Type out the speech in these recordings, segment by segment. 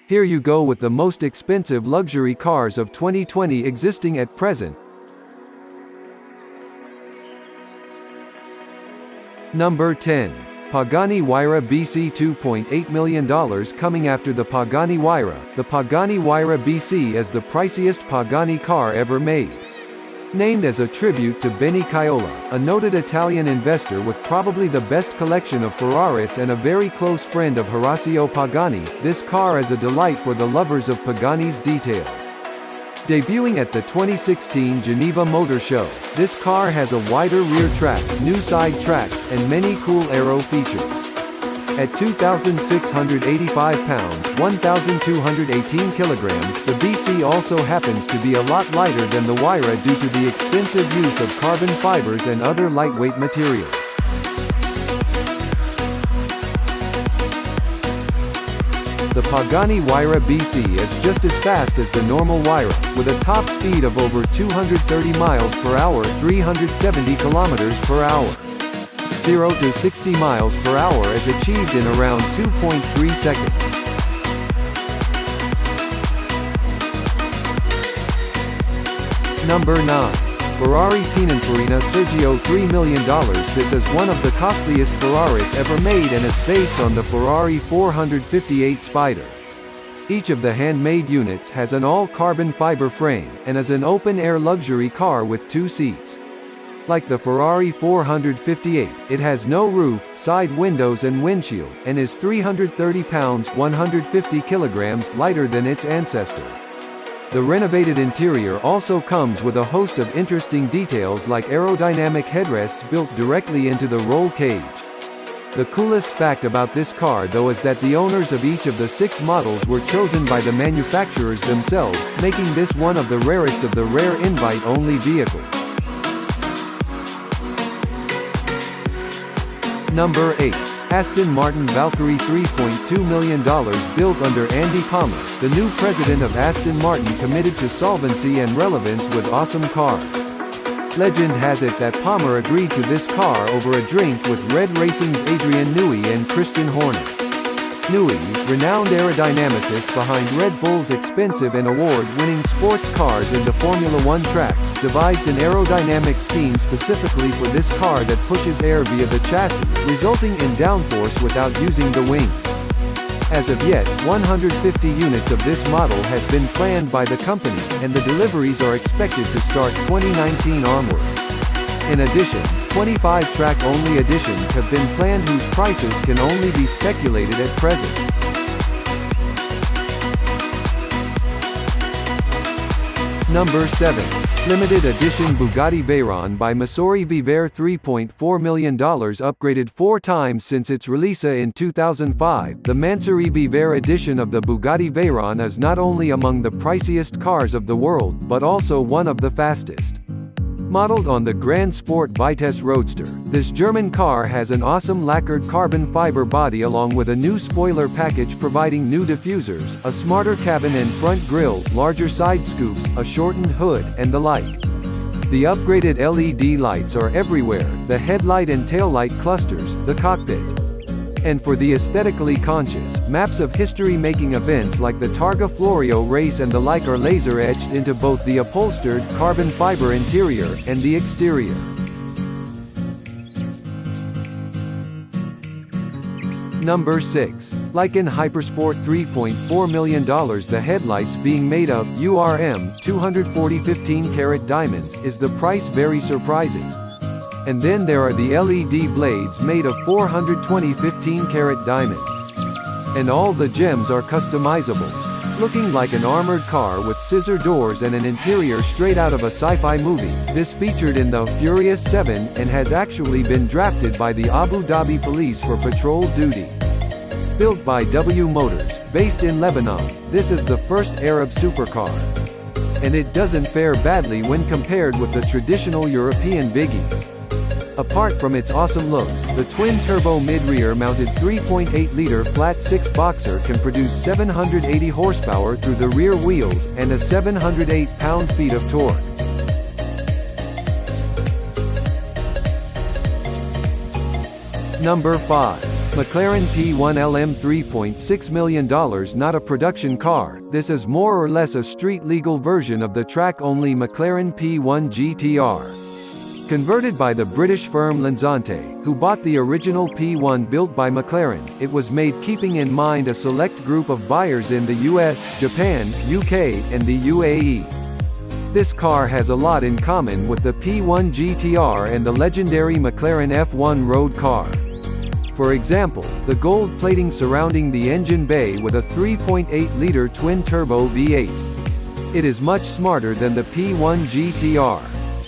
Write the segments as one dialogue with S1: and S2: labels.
S1: Here you go with the most expensive luxury cars of 2020 existing at present. Number 10. Pagani Huayra BC. $2.8 million coming after the Pagani Huayra. The Pagani Huayra BC is the priciest Pagani car ever made. Named as a tribute to Benny Caiola, a noted Italian investor with probably the best collection of Ferraris and a very close friend of Horacio Pagani, this car is a delight for the lovers of Pagani's details. Debuting at the 2016 Geneva Motor Show, this car has a wider rear track, new side tracks, and many cool aero features. At 2,685 pounds, 1,218 kilograms, the BC also happens to be a lot lighter than the Huayra due to the extensive use of carbon fibers and other lightweight materials. The Pagani Huayra BC is just as fast as the normal Huayra, with a top speed of over 230 miles per hour, 370 kilometers per hour. 0 to 60 miles per hour is achieved in around 2.3 seconds. Number 9. Ferrari Pininfarina Sergio. $3 million. This is one of the costliest Ferraris ever made and is based on the Ferrari 458 Spider. Each of the handmade units has an all-carbon fiber frame, and is an open-air luxury car with 2 seats. Like the Ferrari 458, it has no roof, side windows and windshield, and is 330 pounds 150 kilograms lighter than its ancestor. The renovated interior also comes with a host of interesting details like aerodynamic headrests built directly into the roll cage. The coolest fact about this car though is that the owners of each of the 6 models were chosen by the manufacturers themselves, making this one of the rarest of the rare invite-only vehicles. Number 8. Aston Martin Valkyrie. $3.2 million built under Andy Palmer, the new president of Aston Martin, committed to solvency and relevance with awesome cars. Legend has it that Palmer agreed to this car over a drink with Red Racing's Adrian Newey and Christian Horner. Newey, renowned aerodynamicist behind Red Bull's expensive and award-winning sports cars into Formula One tracks, devised an aerodynamic scheme specifically for this car that pushes air via the chassis, resulting in downforce without using the wings. As of yet, 150 units of this model has been planned by the company, and the deliveries are expected to start 2019 onward. In addition, 25 track-only editions have been planned whose prices can only be speculated at present. Number 7. Limited edition Bugatti Veyron by Mansory Vivere. $3.4 million upgraded 4 times since its release in 2005. The Mansory Vivere edition of the Bugatti Veyron is not only among the priciest cars of the world, but also one of the fastest. Modeled on the Grand Sport Vitesse Roadster, this German car has an awesome lacquered carbon fiber body along with a new spoiler package providing new diffusers, a smarter cabin and front grille, larger side scoops, a shortened hood, and the like. The upgraded LED lights are everywhere, the headlight and taillight clusters, the cockpit. And for the aesthetically conscious, maps of history-making events like the Targa Florio race and the like are laser-etched into both the upholstered, carbon fiber interior, and the exterior. Number 6. Lykan Hypersport. $3.4 million. The headlights being made of URM 240 15-karat diamonds is the price very surprising. And then there are the LED blades made of 420 15-karat diamonds. And all the gems are customizable. Looking like an armored car with scissor doors and an interior straight out of a sci-fi movie, this featured in the Furious 7 and has actually been drafted by the Abu Dhabi police for patrol duty. Built by W Motors, based in Lebanon, this is the first Arab supercar. And it doesn't fare badly when compared with the traditional European biggies. Apart from its awesome looks, the twin-turbo mid-rear mounted 3.8-liter flat-six boxer can produce 780 horsepower through the rear wheels, and a 708 pound-feet of torque. Number 5. McLaren P1 LM $3.6 million. Not a production car, this is more or less a street-legal version of the track-only McLaren P1 GTR. Converted by the British firm Lansante, who bought the original P1 built by McLaren, it was made keeping in mind a select group of buyers in the US, Japan, UK, and the UAE. This car has a lot in common with the P1 GTR and the legendary McLaren F1 road car. For example, the gold plating surrounding the engine bay with a 3.8-liter twin-turbo V8. It is much smarter than the P1 GTR.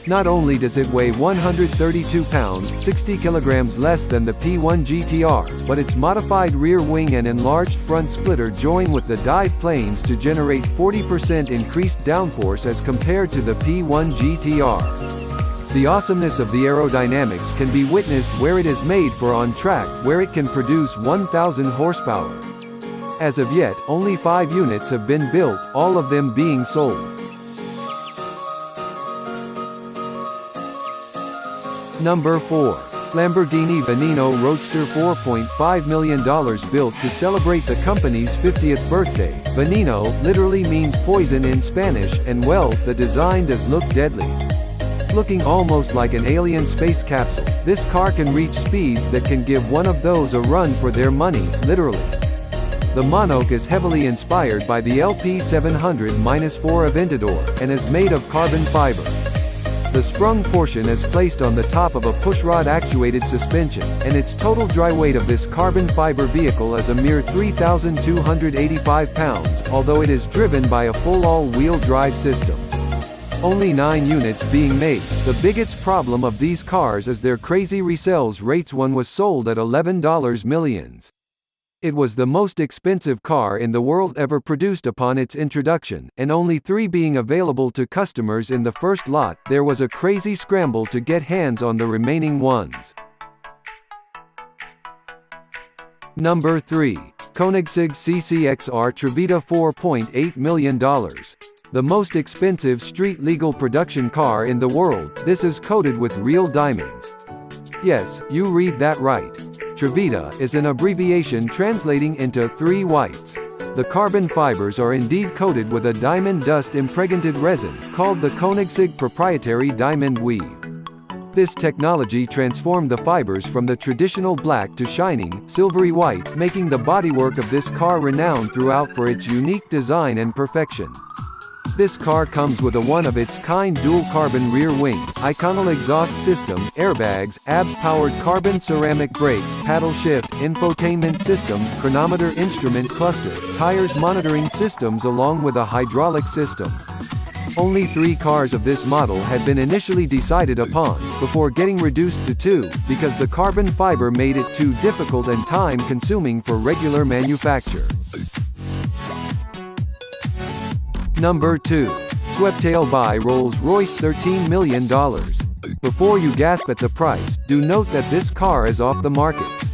S1: Not only does it weigh 132 pounds, 60 kilograms less than the P1 GTR, but its modified rear wing and enlarged front splitter join with the dive planes to generate 40% increased downforce as compared to the P1 GTR. The awesomeness of the aerodynamics can be witnessed where it is made for on track, where it can produce 1,000 horsepower. As of yet, only 5 units have been built, all of them being sold. Number 4. Lamborghini Veneno Roadster $4.5 million. Built to celebrate the company's 50th birthday. Veneno literally means poison in Spanish, and well, the design does look deadly. Looking almost like an alien space capsule, this car can reach speeds that can give one of those a run for their money, literally. The monocoque is heavily inspired by the LP700-4 Aventador, and is made of carbon fiber. The sprung portion is placed on the top of a pushrod-actuated suspension, and its total dry weight of this carbon fiber vehicle is a mere 3,285 pounds, although it is driven by a full all-wheel drive system. Only 9 units being made. The biggest problem of these cars is their crazy resales rates. One was sold at $11 million. It was the most expensive car in the world ever produced upon its introduction, and only 3 being available to customers in the first lot. There was a crazy scramble to get hands on the remaining ones. Number 3. Koenigsegg CCXR Trevita $4.8 million. The most expensive street-legal production car in the world. This is coated with real diamonds. Yes, you read that right. Trevita is an abbreviation translating into 3 whites. The carbon fibers are indeed coated with a diamond dust-impregnated resin, called the Koenigsegg proprietary diamond weave. This technology transformed the fibers from the traditional black to shining, silvery white, making the bodywork of this car renowned throughout for its unique design and perfection. This car comes with a one-of-its-kind dual-carbon rear wing, Iconal exhaust system, airbags, ABS-powered carbon ceramic brakes, paddle shift, infotainment system, chronometer instrument cluster, tires monitoring systems along with a hydraulic system. Only 3 cars of this model had been initially decided upon, before getting reduced to 2, because the carbon fiber made it too difficult and time-consuming for regular manufacture. Number 2. Sweptail by Rolls-Royce $13 million. Before you gasp at the price, do note that this car is off the markets.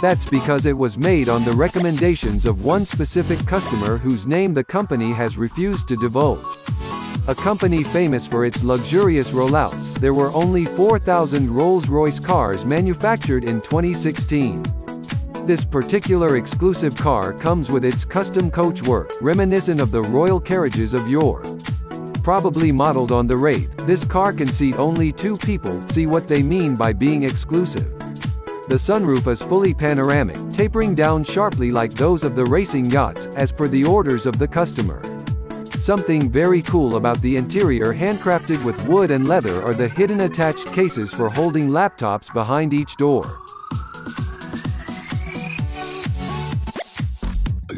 S1: That's because it was made on the recommendations of one specific customer whose name the company has refused to divulge. A company famous for its luxurious rollouts, there were only 4,000 Rolls-Royce cars manufactured in 2016. This particular exclusive car comes with its custom coachwork, reminiscent of the royal carriages of yore. Probably modeled on the Wraith, this car can seat only 2 people. See what they mean by being exclusive. The sunroof is fully panoramic, tapering down sharply like those of the racing yachts, as per the orders of the customer. Something very cool about the interior, handcrafted with wood and leather, are the hidden attached cases for holding laptops behind each door.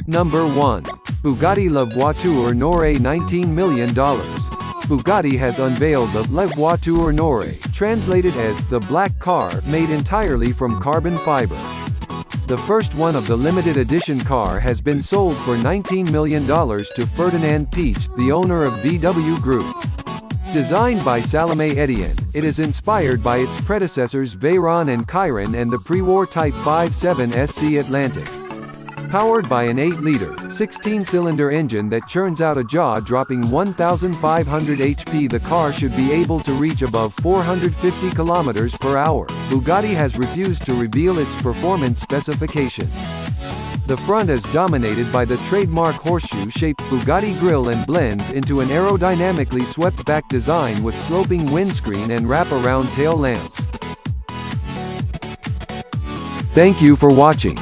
S1: Number 1. Bugatti La Voiture Noire $19 million. Bugatti has unveiled the La Voiture Noire, translated as the black car, made entirely from carbon fiber. The first one of the limited edition car has been sold for $19 million to Ferdinand Piëch, the owner of VW Group. Designed by Salomé Etienne, it is inspired by its predecessors Veyron and Chiron and the pre-war Type 57 SC Atlantic. Powered by an 8-liter, 16-cylinder engine that churns out a jaw-dropping 1,500 HP, the car should be able to reach above 450 km per hour. Bugatti has refused to reveal its performance specifications. The front is dominated by the trademark horseshoe-shaped Bugatti grille and blends into an aerodynamically swept-back design with sloping windscreen and wrap-around tail lamps. Thank you for watching.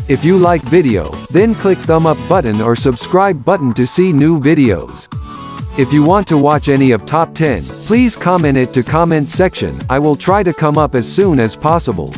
S1: If you like video, then click thumb up button or subscribe button to see new videos. If you want to watch any of top 10, please comment it to comment section. I will try to come up as soon as possible.